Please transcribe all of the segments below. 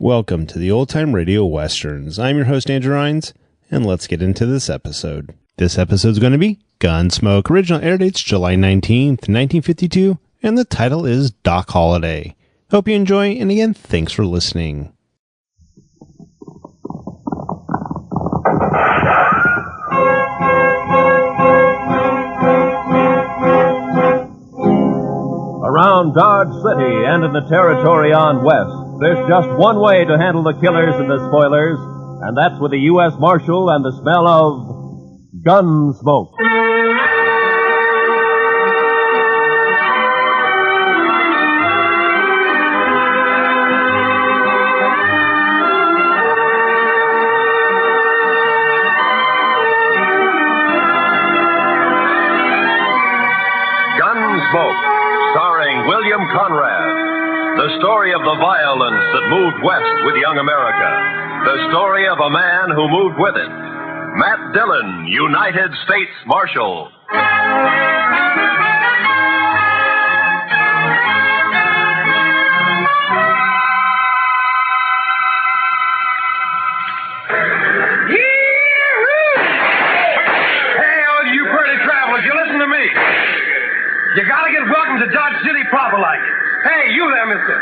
Welcome to the Old Time Radio Westerns. I'm your host, Andrew Rhynes, and let's get into this episode. This episode is going to be Gunsmoke. Original air date's July 19th, 1952, and the title is Doc Holliday. Hope you enjoy, and again, thanks for listening. Around Dodge City and in the territory on west, there's just one way to handle the killers and the spoilers, and that's with the U.S. Marshal and the smell of Gunsmoke. Gunsmoke, starring William Conrad. The story of the violence that moved west with young America. The story of a man who moved with it. Matt Dillon, United States Marshal. Hey, all you pretty travelers, you listen to me. You gotta get welcome to Dodge City proper like. Hey, you there, mister.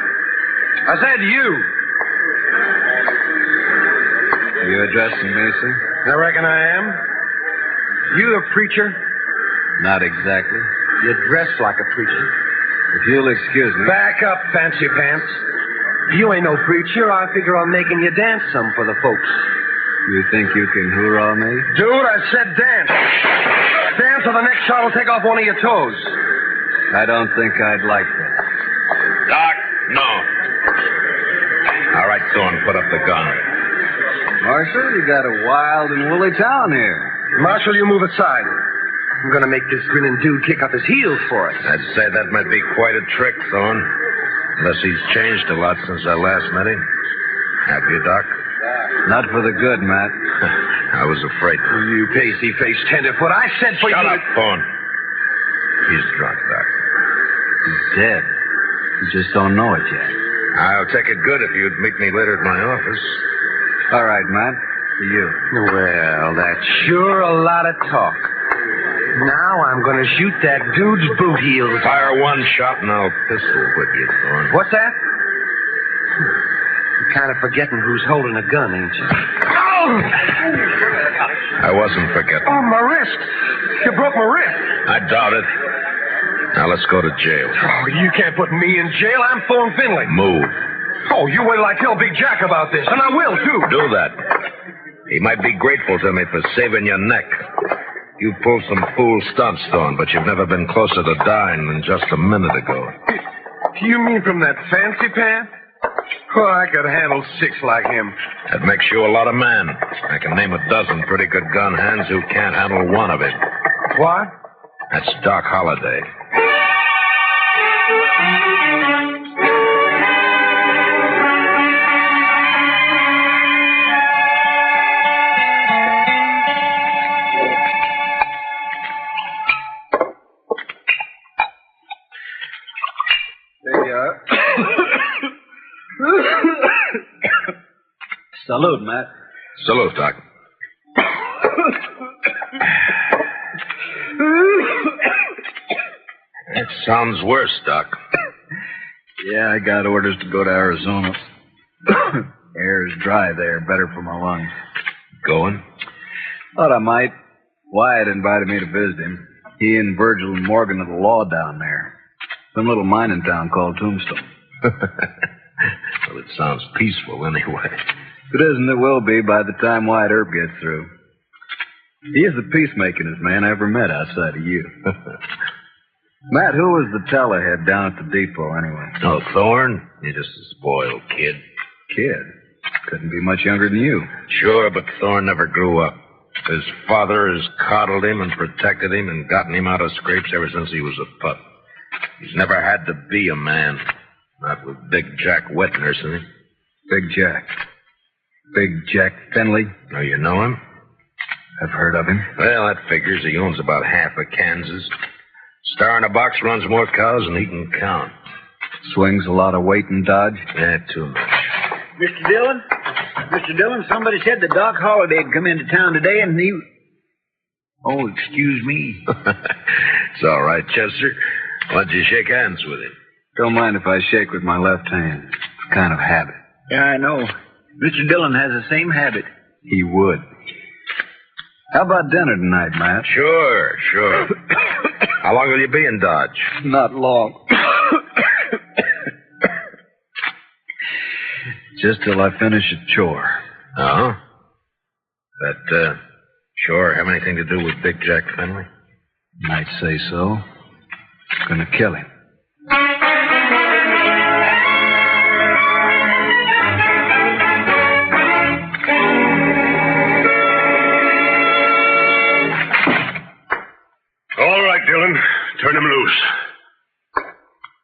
I said you. You addressing me, sir? I reckon I am. You a preacher? Not exactly. You dress like a preacher. If you'll excuse me. Back up, fancy pants. You ain't no preacher. I figure on making you dance some for the folks. You think you can hoorah me? Dude, I said dance. Dance or the next shot will take off one of your toes. I don't think I'd like that. Doc, no. All right, Thorne, put up the gun. Marshal, you got a wild and woolly town here. Marshal, you move aside. I'm gonna make this grinning dude kick up his heels for us. I'd say that might be quite a trick, Thorne. Unless he's changed a lot since I last met him. Have you, Doc? Not for the good, Matt. I was afraid. You pasty-faced tenderfoot. I said for Shut you... up, Thorne. He's drunk, Doc. He's dead. You just don't know it yet. I'll take it good if you'd meet me later at my office. All right, Matt. To you. Well, that's sure a lot of talk. Now I'm gonna shoot that dude's boot heels. Fire one shot and I'll pistol whip you, Thorne. What's that? You're kind of forgetting who's holding a gun, ain't you? Oh! I wasn't forgetting. Oh, my wrist. You broke my wrist. I doubt it. Now let's go to jail. Oh, you can't put me in jail. I'm Thorne Finley. Move. Oh, you wait till I tell Big Jack about this, and I will, too. Do that. He might be grateful to me for saving your neck. You pulled some fool stunts, Thorne, but you've never been closer to dying than just a minute ago. You mean from that fancy pants? Oh, I could handle 6 like him. That makes you a lot of man. I can name a dozen pretty good gun hands who can't handle one of it. What? That's Doc Holliday. There you are. Salute, Matt. Salute, Doc. That sounds worse, Doc. Yeah, I got orders to go to Arizona. Air's dry there, better for my lungs. Going? Thought I might. Wyatt invited me to visit him. He and Virgil and Morgan of the law down there. Some little mining town called Tombstone. Well, it sounds peaceful anyway. If it isn't, it will be by the time Wyatt Earp gets through. He is the peacemakingest man I ever met outside of you. Matt, who was the tellerhead down at the depot anyway? Oh, Thorne? You're just a spoiled kid. Kid? Couldn't be much younger than you. Sure, but Thorne never grew up. His father has coddled him and protected him and gotten him out of scrapes ever since he was a pup. He's never had to be a man. Not with Big Jack wet nursing him. Big Jack. Big Jack Finley. Oh, you know him? I've heard of him. Well, that figures. He owns about half of Kansas. Star in a box runs more cows than he can count. Swings a lot of weight in Dodge? Yeah, too much. Mr. Dillon? Mr. Dillon, somebody said that Doc Holliday had come into town today and he... Oh, excuse me. It's all right, Chester. Why don't you shake hands with him? Don't mind if I shake with my left hand. It's kind of habit. Yeah, I know. Mr. Dillon has the same habit. He would. How about dinner tonight, Matt? Sure. How long will you be in Dodge? Not long. Just till I finish a chore. Oh? That, chore have anything to do with Big Jack Finley? Might say so. Gonna kill him. All right, Dillon. Turn him loose.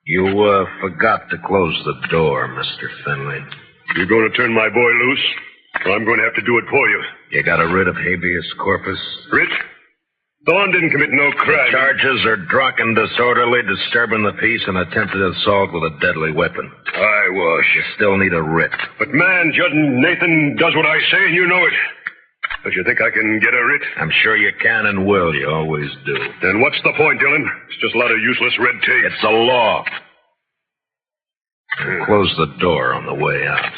You, forgot to close the door, Mr. Finley. You going to turn my boy loose? Or I'm going to have to do it for you. You got a writ of habeas corpus? Writ? Thorne didn't commit no crime. The charges are drunken, disorderly, disturbing the peace, and attempted assault with a deadly weapon. Eyewash. You still need a writ. But, man, Judge Nathan does what I say, and you know it. Don't you think I can get a writ? I'm sure you can and will. You always do. Then what's the point, Dillon? It's just a lot of useless red tape. It's a law. Close the door on the way out.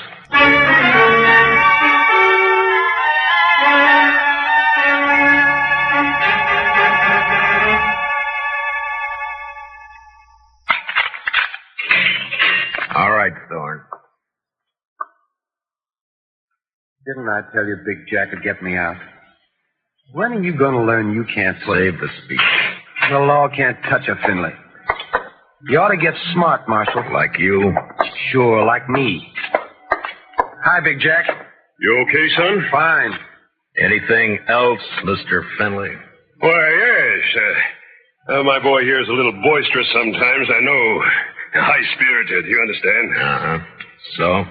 All right, Thorne. Didn't I tell you Big Jack would get me out? When are you going to learn you can't play? Save the speech. The law can't touch a Finley. You ought to get smart, Marshal. Like you? Sure, like me. Hi, Big Jack. You okay, son? Fine. Anything else, Mr. Finley? Why, yes. My boy here is a little boisterous sometimes, I know. High-spirited, you understand? Uh-huh. So?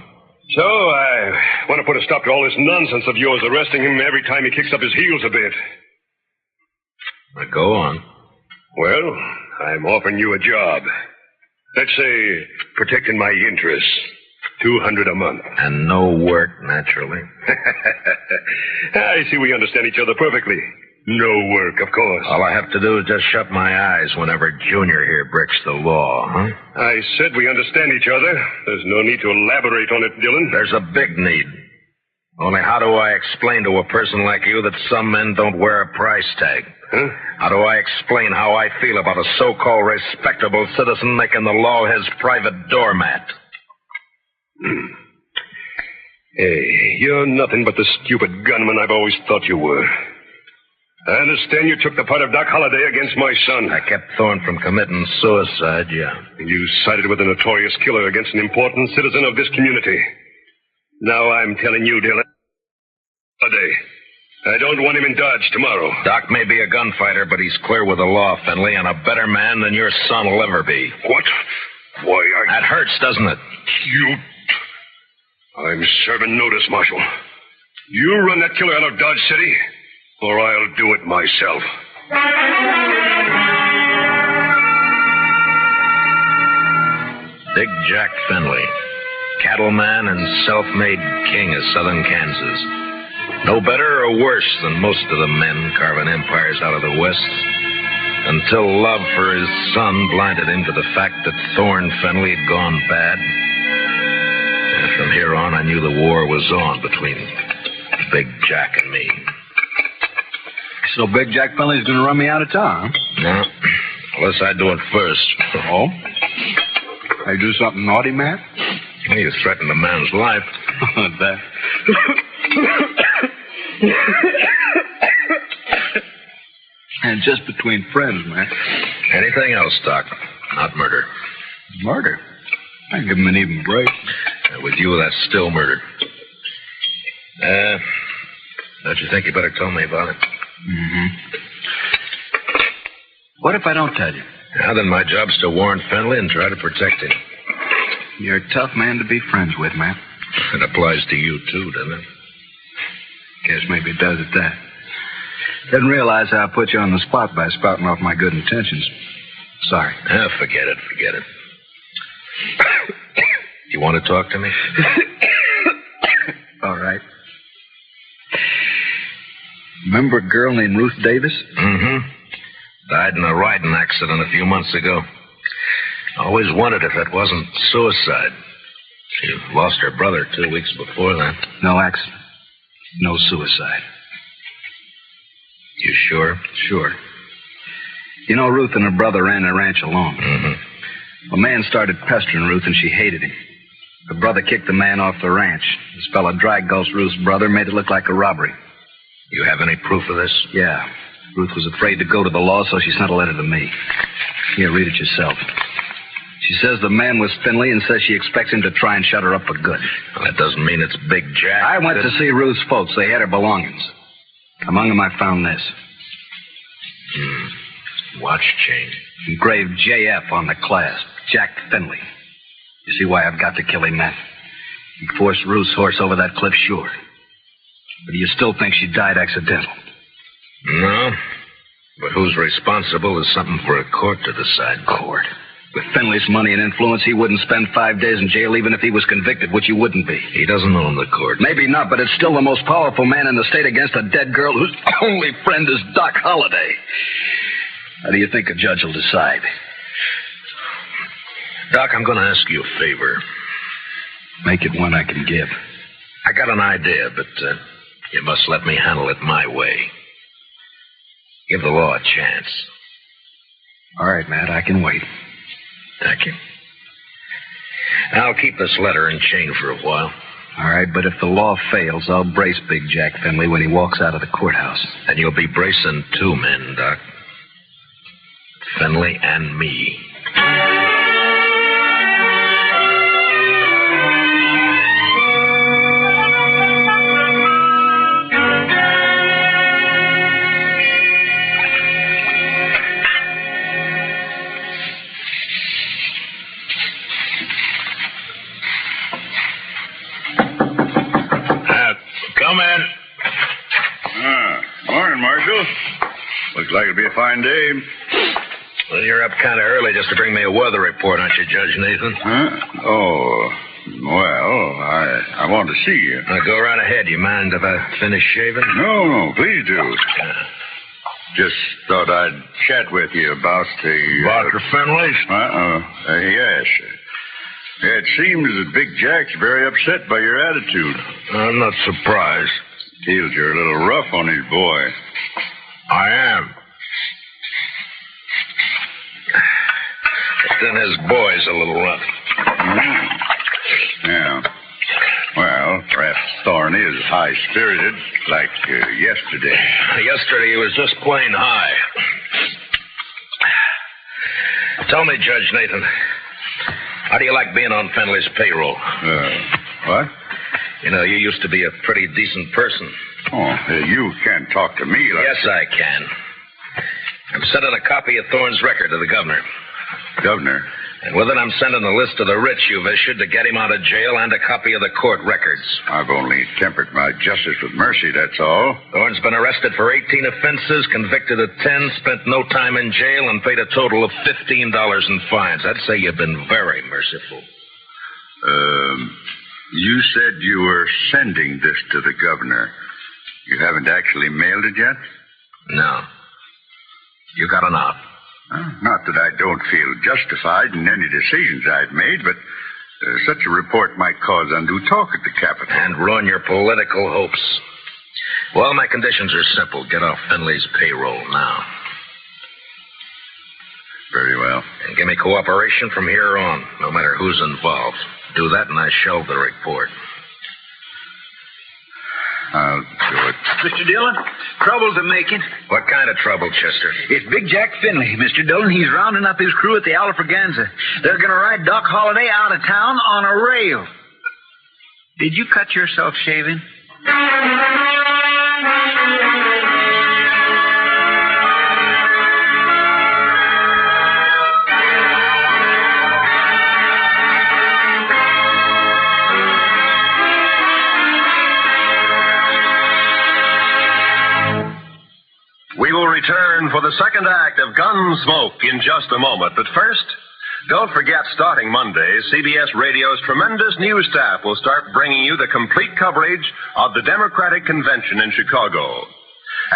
So, I want to put a stop to all this nonsense of yours, arresting him every time he kicks up his heels a bit. Now, go on. Well, I'm offering you a job. Let's say, protecting my interests. $200 a month. And no work, naturally. I see we understand each other perfectly. No work, of course. All I have to do is just shut my eyes whenever Junior here breaks the law, huh? I said we understand each other. There's no need to elaborate on it, Dillon. There's a big need. Only how do I explain to a person like you that some men don't wear a price tag? Huh? How do I explain how I feel about a so-called respectable citizen making the law his private doormat? Hey, you're nothing but the stupid gunman I've always thought you were. I understand you took the part of Doc Holliday against my son. I kept Thorne from committing suicide, yeah. You sided with a notorious killer against an important citizen of this community. Now I'm telling you, Dillon, Holliday, I don't want him in Dodge tomorrow. Doc may be a gunfighter, but he's clear with the law, Finley, and a better man than your son will ever be. What? Why, That hurts, doesn't it? I'm serving notice, Marshal. You run that killer out of Dodge City, or I'll do it myself. Big Jack Finley, cattleman and self-made king of southern Kansas. No better or worse than most of the men carving empires out of the West, until love for his son blinded him to the fact that Thorne Finley had gone bad. And from here on, I knew the war was on between Big Jack and me. So Big Jack Finley's going to run me out of town, huh? No, unless I do it first. Oh? I do something naughty, Matt? Well, you threatened a man's life. That. And just between friends, Matt. Anything else, Doc? Not murder. Murder? I give him an even break. With you, that's still murder. Don't you think you better tell me about it? Mm-hmm. What if I don't tell you? Now, then my job's to warn Finley and try to protect him. You're a tough man to be friends with, Matt. It applies to you, too, doesn't it? Guess maybe it does at that. Didn't realize how I put you on the spot by spouting off my good intentions. Sorry. Forget it. You want to talk to me? all right. Remember a girl named Ruth Davis? Mm-hmm. Died in a riding accident a few months ago. Always wondered if it wasn't suicide. She lost her brother 2 weeks before that. No accident. No suicide. You sure? Sure. You know, Ruth and her brother ran the ranch alone. Mm-hmm. A man started pestering Ruth, and she hated him. Her brother kicked the man off the ranch. This fella dry-gulched Ruth's brother, made it look like a robbery. You have any proof of this? Yeah. Ruth was afraid to go to the law, so she sent a letter to me. Here, read it yourself. She says the man was Finley and says she expects him to try and shut her up for good. Well, that doesn't mean it's Big Jack. I went to see Ruth's folks. They had her belongings. Among them, I found this. Watch chain. Engraved JF on the clasp. Jack Finley. You see why I've got to kill him, Matt? He forced Ruth's horse over that cliff, sure. But do you still think she died accidental? No. But who's responsible is something for a court to decide. Court? With Finley's money and influence, he wouldn't spend 5 days in jail even if he was convicted, which he wouldn't be. He doesn't own the court. Maybe not, but it's still the most powerful man in the state against a dead girl whose only friend is Doc Holliday. How do you think a judge will decide? Doc, I'm going to ask you a favor. Make it one I can give. I got an idea, but you must let me handle it my way. Give the law a chance. All right, Matt, I can wait. Thank you. I'll keep this letter and chain for a while. All right, but if the law fails, I'll brace Big Jack Finley when he walks out of the courthouse. And you'll be bracing 2 men, Doc. Finley and me. Come in. Morning, Marshal. Looks like it'll be a fine day. Well, you're up kind of early just to bring me a weather report, aren't you, Judge Nathan? Huh? Oh, well, I want to see you. Go right ahead. You mind if I finish shaving? No, please do. Just thought I'd chat with you about the... Dr. Finley's? Yes. It seems that Big Jack's very upset by your attitude. I'm not surprised. Feels you're a little rough on his boy. I am. But then his boy's a little rough. Yeah. Well, perhaps Thorne is high-spirited, like yesterday. Yesterday he was just plain high. Tell me, Judge Nathan, how do you like being on Finley's payroll? What? You know, you used to be a pretty decent person. Oh, you can't talk to me like... Yes, I can. I'm sending a copy of Thorne's record to the governor. Governor? And with it, I'm sending a list of the writs you've issued to get him out of jail and a copy of the court records. I've only tempered my justice with mercy, that's all. Thorne's been arrested for 18 offenses, convicted of 10, spent no time in jail, and paid a total of $15 in fines. I'd say you've been very merciful. You said you were sending this to the governor. You haven't actually mailed it yet? No. You got enough. Not that I don't feel justified in any decisions I've made, but such a report might cause undue talk at the Capitol. And ruin your political hopes. Well, my conditions are simple. Get off Finley's payroll now. Very well. And give me cooperation from here on, no matter who's involved. Do that and I shelve the report. I'll do it. Mr. Dillon, trouble's a-making. What kind of trouble, Chester? It's Big Jack Finley, Mr. Dillon. He's rounding up his crew at the Alfraganza. They're going to ride Doc Holliday out of town on a rail. Did you cut yourself shaving? We will return for the second act of Gunsmoke in just a moment. But first, Don't forget, starting Monday, CBS Radio's tremendous news staff will start bringing you the complete coverage of the Democratic Convention in Chicago.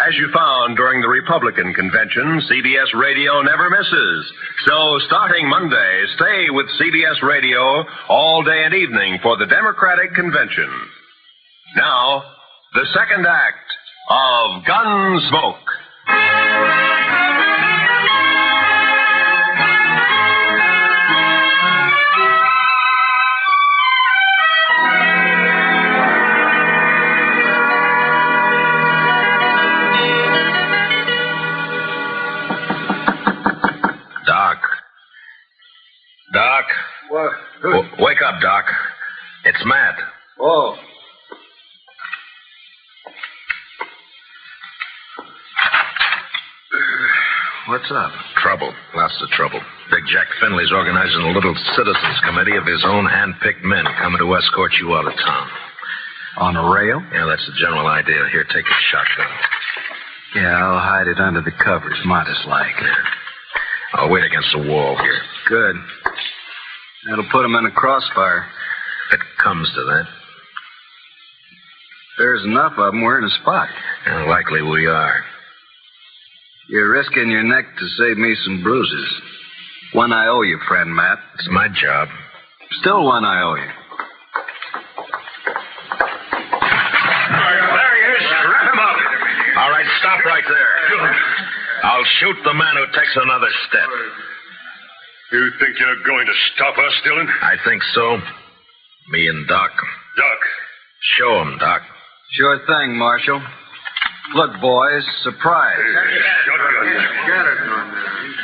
As you found during the Republican Convention, CBS Radio never misses. So, starting Monday, stay with CBS Radio all day and evening for the Democratic Convention. Now, the second act of Gunsmoke. Doc. What? Wake up, Doc. It's Matt. Oh. What's up? Trouble. Lots of trouble. Big Jack Finley's organizing a little citizens committee of his own hand-picked men coming to escort you out of town. On a rail? Yeah, that's the general idea. Here, take a shotgun. Yeah, I'll hide it under the covers, modest like. Yeah. I'll wait against the wall here. Good. That'll put him in a crossfire. If it comes to that. There's enough of them, we're in a spot. Yeah, likely we are. You're risking your neck to save me some bruises. One I owe you, friend Matt. It's my job. Still one I owe you. There he is. Wrap him up. All right, stop right there. I'll shoot the man who takes another step. You think you're going to stop us, Dillon? I think so. Me and Doc. Doc. Show him, Doc. Sure thing, Marshal. Look, boys, surprise.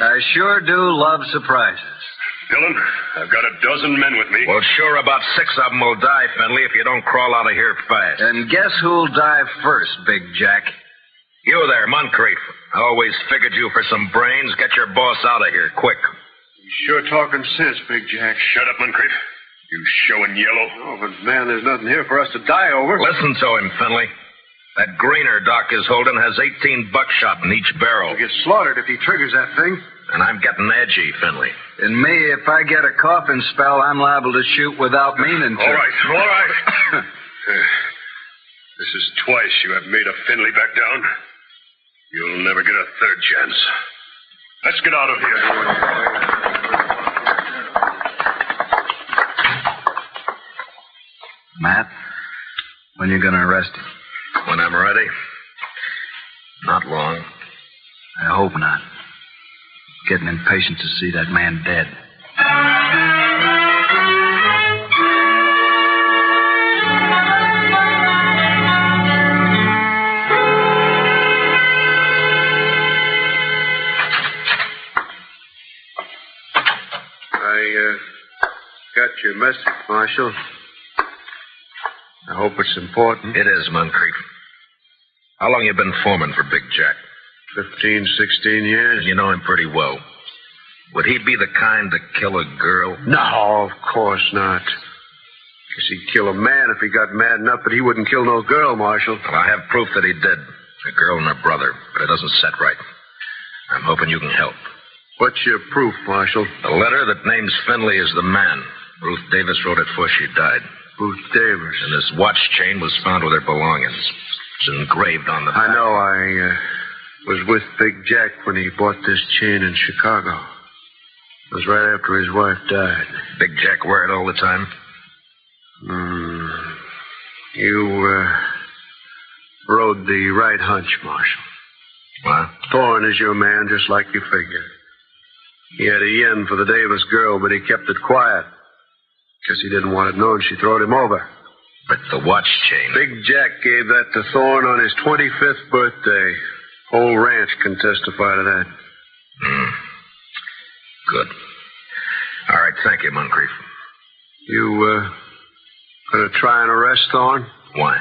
I sure do love surprises. Dillon, I've got a dozen men with me. Well, sure, about 6 of them will die, Finley, if you don't crawl out of here fast. And guess who'll die first, Big Jack? You there, Moncrief. I always figured you for some brains. Get your boss out of here, quick. Sure talking sense, Big Jack. Shut up, Moncrief. You showing yellow. Oh, but man, there's nothing here for us to die over. Listen to him, Finley. That greener Doc is holding has 18 buckshot in each barrel. He'll get slaughtered if he triggers that thing. And I'm getting edgy, Finley. And me, if I get a coughing spell, I'm liable to shoot without meaning to. All right. This is twice you have made a Finley back down. You'll never get a third chance. Let's get out of here. Matt, when you gonna arrest him? When I'm ready. Not long. I hope not. Getting impatient to see that man dead. I got your message, Marshal. I hope it's important. It is, Moncrief. How long you been foreman for Big Jack? 15, 16 years. You know him pretty well. Would he be the kind to kill a girl? No, of course not. Guess he'd kill a man if he got mad enough, but he wouldn't kill no girl, Marshal. Well, I have proof that he did. A girl and her brother, but it doesn't set right. I'm hoping you can help. What's your proof, Marshal? A letter that names Finley as the man. Ruth Davis wrote it before she died. Ruth Davis. And this watch chain was found with her belongings. It's engraved on the back. I know. I was with Big Jack when he bought this chain in Chicago. It was right after his wife died. Big Jack wear it all the time? You rode the right hunch, Marshal. What? Thorne is your man, just like you figured. He had a yen for the Davis girl, but he kept it quiet. Guess he didn't want it known she throwed him over. But the watch chain... Big Jack gave that to Thorne on his 25th birthday. Whole ranch can testify to that. Good. All right, thank you, Moncrief. You, gonna try and arrest Thorne? Why?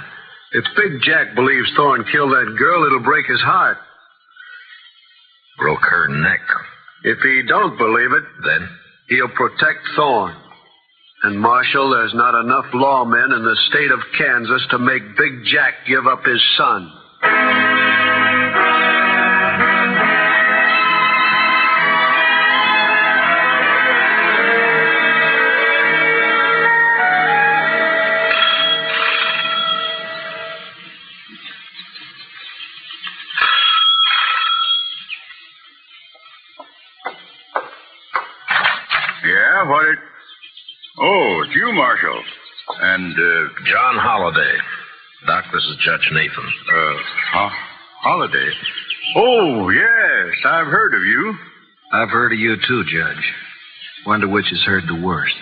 If Big Jack believes Thorne killed that girl, it'll break his heart. Broke her neck. If he don't believe it, Then? he'll protect Thorne. And, Marshal, there's not enough lawmen in the state of Kansas to make Big Jack give up his son. what it... Oh, it's you, Marshal. And, John Holliday. Doc, this is Judge Nathan. Holiday? Oh, yes, I've heard of you. I've heard of you, too, Judge. Wonder which has heard the worst.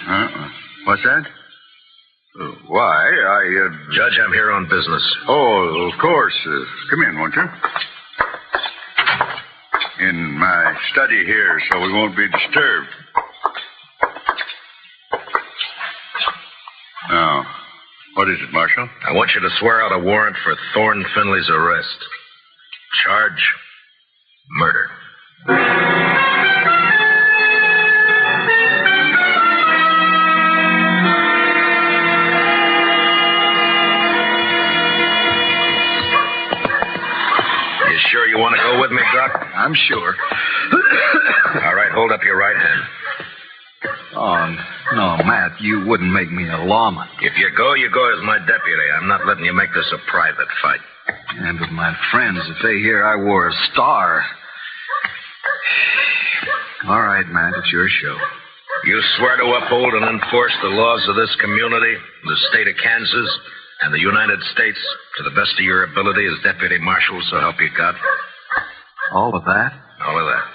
What's that? Why, Judge, I'm here on business. Oh, of course. Come in, won't you? In my study here, so we won't be disturbed. Now, what is it, Marshal? I want you to swear out a warrant for Thorne Finley's arrest. Charge, murder. You sure you want to go with me, Doc? I'm sure. All right, hold up your right hand. Oh, no, Matt, you wouldn't make me a lawman. If you go as my deputy. I'm not letting you make this a private fight. And with my friends, if they hear I wore a star... All right, Matt, it's your show. You swear to uphold and enforce the laws of this community, the state of Kansas, and the United States to the best of your ability as deputy marshal, so help you God? All of that? All of that.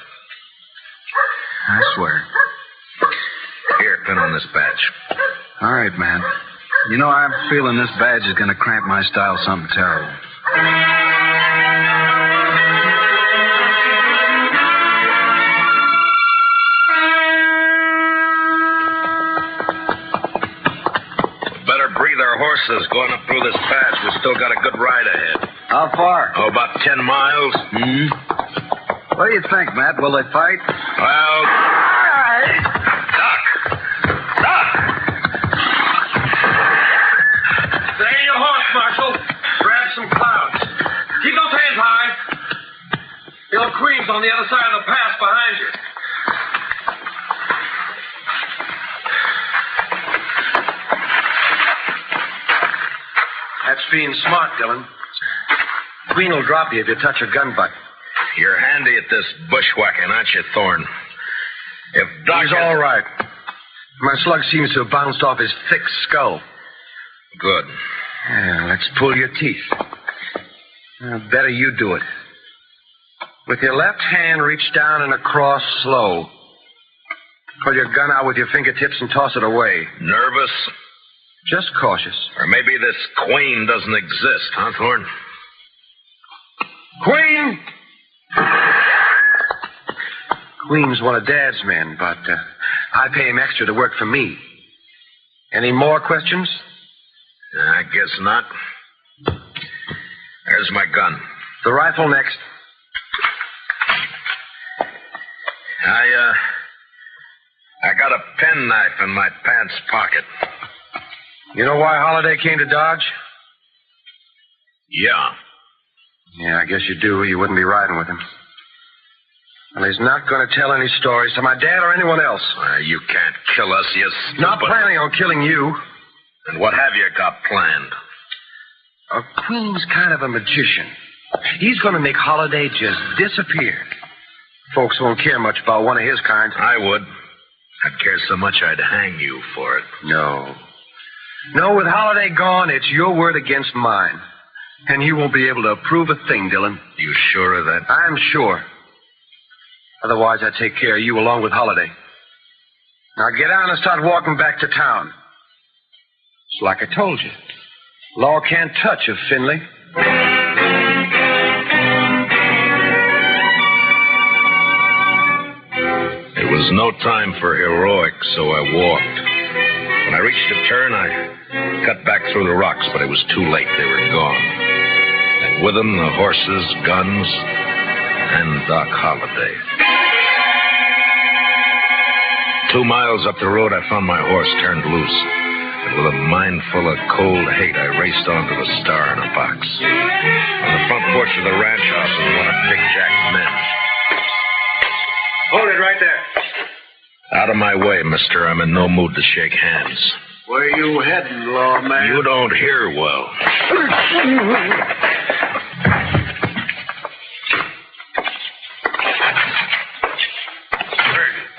I swear. Here, pin on this badge. All right, man. You know, I'm feeling this badge is going to cramp my style something terrible. Better breathe our horses going up through this pass. We've still got a good ride ahead. How far? Oh, about 10 miles. What do you think, Matt? Will they fight? Well... Marshal, grab some clouds. Keep those hands high. The old Queen's on the other side of the pass behind you. That's being smart, Dillon. Queen will drop you if you touch her gun butt. You're handy at this bushwhacking, aren't you, Thorne? If Doc He's all right. My slug seems to have bounced off his thick skull. Good. Yeah, let's pull your teeth. Better you do it. With your left hand, reach down and across slow. Pull your gun out with your fingertips and toss it away. Nervous? Just cautious. Or maybe this Queen doesn't exist, huh, Thorne? Queen! Queen's one of Dad's men, but I pay him extra to work for me. Any more questions? I guess not. There's my gun. The rifle next. I got a penknife in my pants pocket. You know why Holliday came to Dodge? Yeah. Yeah, I guess you do. You wouldn't be riding with him. Well, he's not going to tell any stories to my dad or anyone else. You can't kill us, you stupid... Not planning on killing you. And what have you got planned? Queen's kind of a magician. He's going to make Holliday just disappear. Folks won't care much about one of his kind. I would. I'd care so much I'd hang you for it. No. No, with Holliday gone, it's your word against mine. And you won't be able to prove a thing, Dillon. You sure of that? I'm sure. Otherwise, I'd take care of you along with Holliday. Now get on and start walking back to town. It's like I told you. Law can't touch of Finley. It was no time for heroics, so I walked. When I reached a turn, I cut back through the rocks, but it was too late. They were gone. And with them, the horses, guns, and Doc Holliday. 2 miles up the road, I found my horse turned loose. And with a mind full of cold hate, I raced onto the Star in a box. On the front porch of the ranch house was one of Big Jack's men. Hold it right there. Out of my way, mister. I'm in no mood to shake hands. Where you heading, lawman? You don't hear well.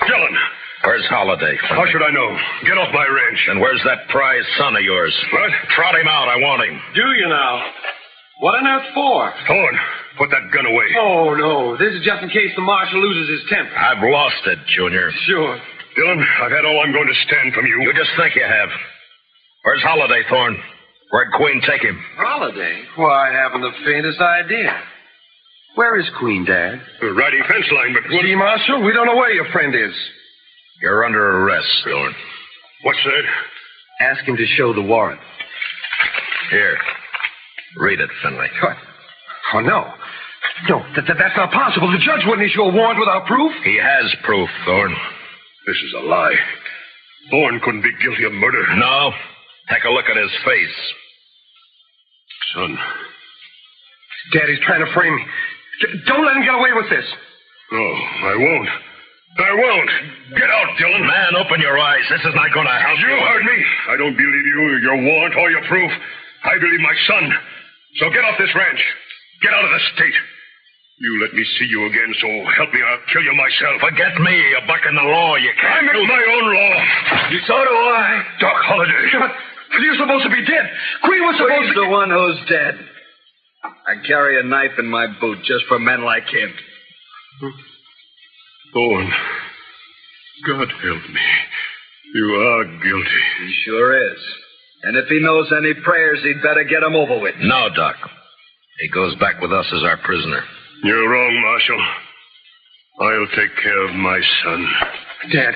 Dillon. Where's Holliday. How should I know? Get off my ranch. And where's that prize son of yours? What? Trot him out. I want him. Do you now? What on earth for? Thorne, put that gun away. Oh, no. This is just in case the marshal loses his temper. I've lost it, Junior. Sure. Dillon, I've had all I'm going to stand from you. You just think you have. Where's Holliday, Thorne? Where'd Queen take him? Holiday? Why, I haven't the faintest idea. Where is Queen, Dad? The riding fence line, but... See, Marshal, we don't know where your friend is. You're under arrest, Thorne. What's that? Ask him to show the warrant. Here. Read it, Finley. What? Oh, no. No, that's not possible. The judge wouldn't issue a warrant without proof. He has proof, Thorne. This is a lie. Thorne couldn't be guilty of murder. No. Take a look at his face. Son. Daddy's trying to frame me. Don't let him get away with this. No, I won't. I won't. Get out, Dillon. Man, open your eyes. This is not going to help you. You heard me. I don't believe you, your warrant, or your proof. I believe my son. So get off this ranch. Get out of the state. You let me see you again, so help me, I'll kill you myself. Forget me. You're bucking the law. You can't. I make my own law. So do I. Doc Holliday. But you're supposed to be dead. Queen was supposed He's to... the one who's dead. I carry a knife in my boot just for men like him. Thorne, God help me. You are guilty. He sure is. And if he knows any prayers, he'd better get them over with. No, Doc. He goes back with us as our prisoner. You're wrong, Marshal. I'll take care of my son. Dad.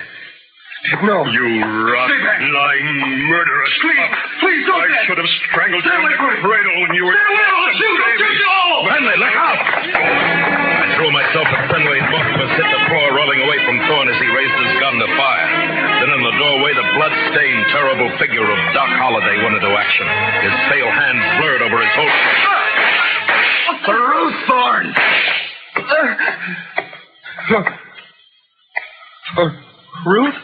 No. You rotten, lying murderer. Please don't. I should have strangled you in the cradle when you were... Finley, look out! I threw myself at Finley and both of us hit the floor, rolling away from Thorne as he raised his gun to fire. Then in the doorway, the blood-stained, terrible figure of Doc Holliday went into action. His pale hands blurred over his holster. Through Thorne! Ruth?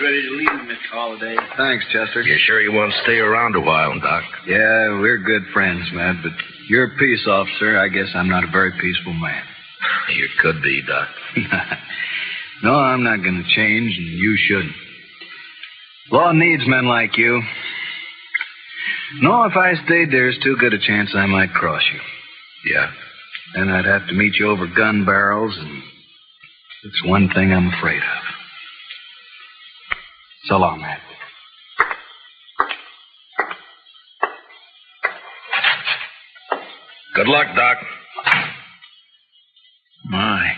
Ready to leave him, Miss Holliday. Thanks, Chester. You sure you want to stay around a while, Doc? Yeah, we're good friends, Matt, but you're a peace officer. I guess I'm not a very peaceful man. You could be, Doc. No, I'm not going to change, and you shouldn't. Law needs men like you. No, if I stayed, there's too good a chance I might cross you. Yeah? Then I'd have to meet you over gun barrels, and it's one thing I'm afraid of. So long, Matt. Good luck, Doc. My.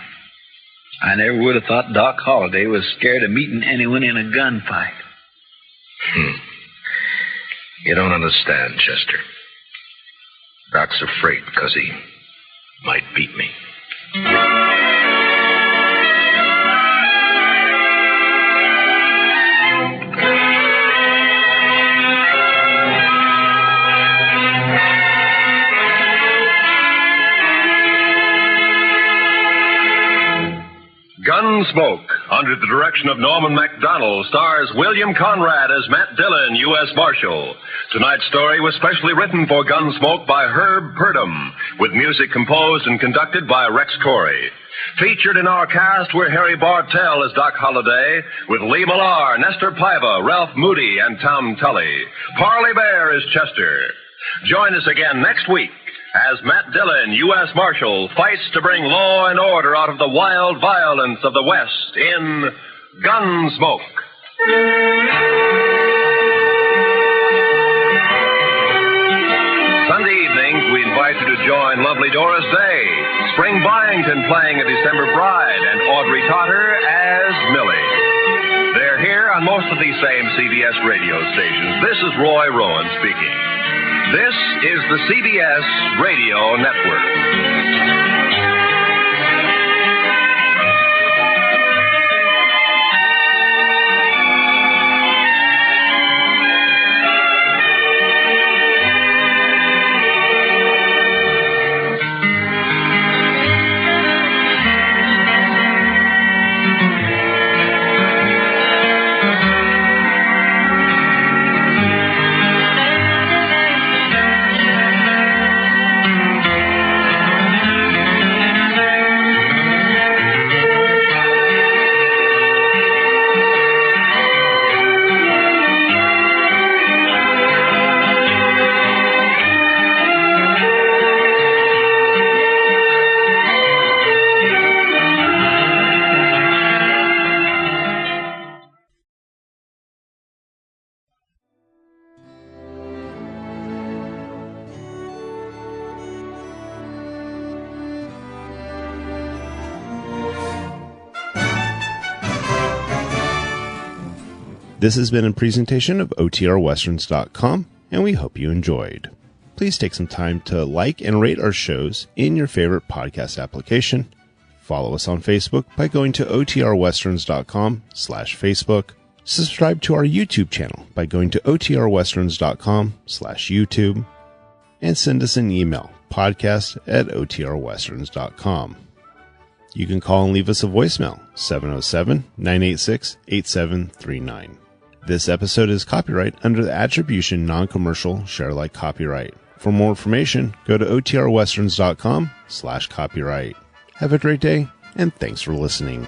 I never would have thought Doc Holliday was scared of meeting anyone in a gunfight. You don't understand, Chester. Doc's afraid because he might beat me. Gunsmoke, under the direction of Norman Macdonnell, stars William Conrad as Matt Dillon, U.S. Marshal. Tonight's story was specially written for Gunsmoke by Herb Perdum, with music composed and conducted by Rex Koury. Featured in our cast were Harry Bartell as Doc Holliday, with Lee Millar, Nestor Paiva, Ralph Moody, and Tom Tully. Parley Baer is Chester. Join us again next week as Matt Dillon, U.S. Marshal, fights to bring law and order out of the wild violence of the West in Gunsmoke. Sunday evenings, we invite you to join lovely Doris Day, Spring Byington playing a December Bride, and Audrey Totter as Millie. They're here on most of these same CBS radio stations. This is Roy Rowan speaking. This is the CBS Radio Network. This has been a presentation of OTRWesterns.com, and we hope you enjoyed. Please take some time to like and rate our shows in your favorite podcast application. Follow us on Facebook by going to OTRWesterns.com/Facebook. Subscribe to our YouTube channel by going to OTRWesterns.com/YouTube. And send us an email, podcast@OTRWesterns.com. You can call and leave us a voicemail, 707-986-8739. This episode is copyright under the Attribution Non-Commercial Share-alike copyright. For more information, go to OTRWesterns.com/copyright. Have a great day, and thanks for listening.